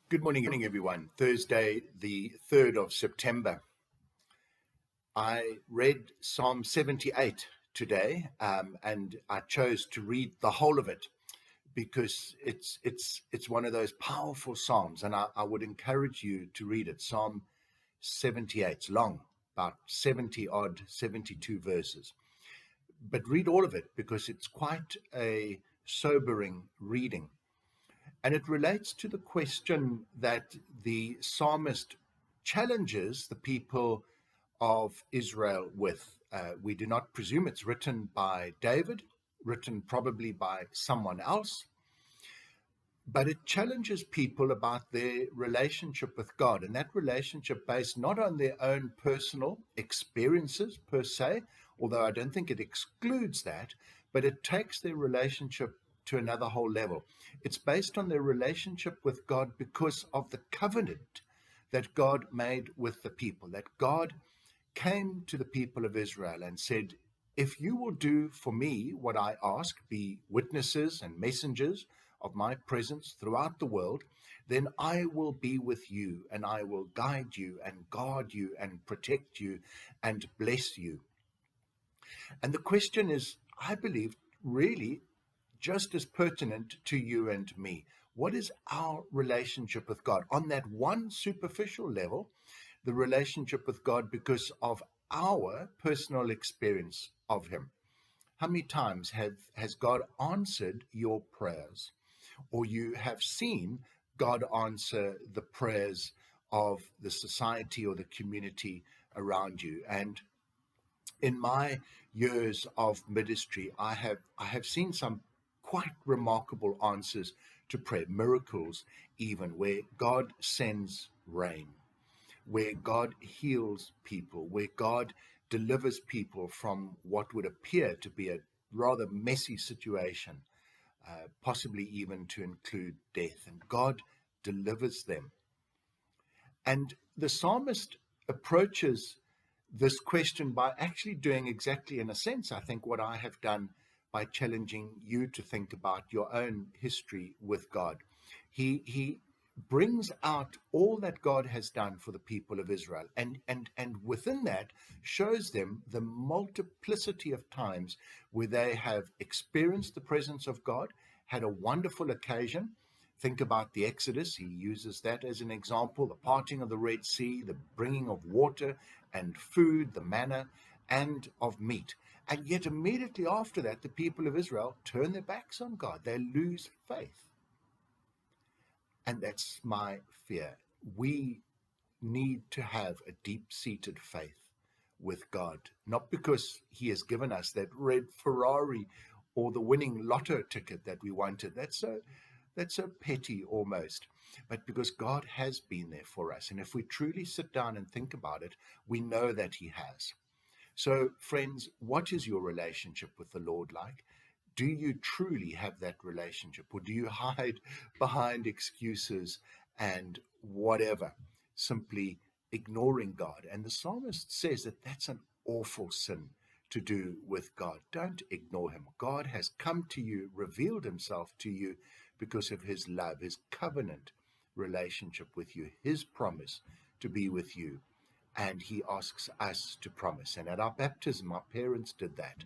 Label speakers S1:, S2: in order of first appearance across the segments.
S1: Good morning, everyone. Thursday, the 3rd of September. I read Psalm 78 today, and I chose to read the whole of it because it's one of those powerful psalms, and I would encourage you to read it. Psalm 78, it's long, about 72 verses. But read all of it because it's quite a sobering reading. And it relates to the question that the psalmist challenges the people of Israel with. We do not presume it's written by David, written probably by someone else, but it challenges people about their relationship with God, and that relationship based not on their own personal experiences per se, although I don't think it excludes that, but it takes their relationship to another whole level. It's based on their relationship with God because of the covenant that God made with the people, that God came to the people of Israel and said, if you will do for me what I ask, be witnesses and messengers of my presence throughout the world, then I will be with you and I will guide you and guard you and protect you and bless you. And the question is, I believe, really just as pertinent to you and me. What is our relationship with God? On that one superficial level, the relationship with God because of our personal experience of Him. How many times has God answered your prayers? Or you have seen God answer the prayers of the society or the community around you? And in my years of ministry, I have seen some quite remarkable answers to prayer, miracles even, where God sends rain, where God heals people, where God delivers people from what would appear to be a rather messy situation, possibly even to include death, and God delivers them. And the psalmist approaches this question by actually doing exactly, in a sense, I think, what I have done by challenging you to think about your own history with God. He brings out all that God has done for the people of Israel, and within that shows them the multiplicity of times where they have experienced the presence of God, had a wonderful occasion. Think about the Exodus. He uses that as an example, the parting of the Red Sea, the bringing of water and food, the manna, and of meat. And yet immediately after that, the people of Israel turn their backs on God. They lose faith. And that's my fear. We need to have a deep-seated faith with God, not because He has given us that red Ferrari or the winning lotto ticket that we wanted. That's so petty almost, but because God has been there for us. And if we truly sit down and think about it, we know that He has. So, friends, what is your relationship with the Lord like? Do you truly have that relationship, or do you hide behind excuses and whatever, simply ignoring God? And the psalmist says that that's an awful sin to do with God. Don't ignore Him. God has come to you, revealed Himself to you because of His love, His covenant relationship with you, His promise to be with you. And He asks us to promise. And at our baptism, our parents did that.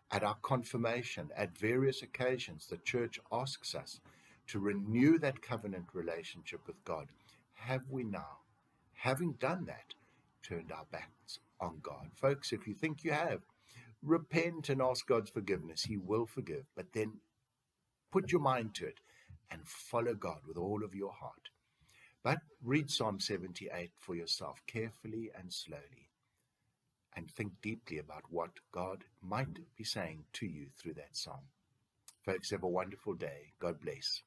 S1: At our confirmation, at various occasions, the church asks us to renew that covenant relationship with God. Have we now, having done that, turned our backs on God? Folks, if you think you have, repent and ask God's forgiveness. He will forgive. But then put your mind to it and follow God with all of your heart. But read Psalm 78 for yourself carefully and slowly, and think deeply about what God might be saying to you through that psalm. Folks, have a wonderful day. God bless.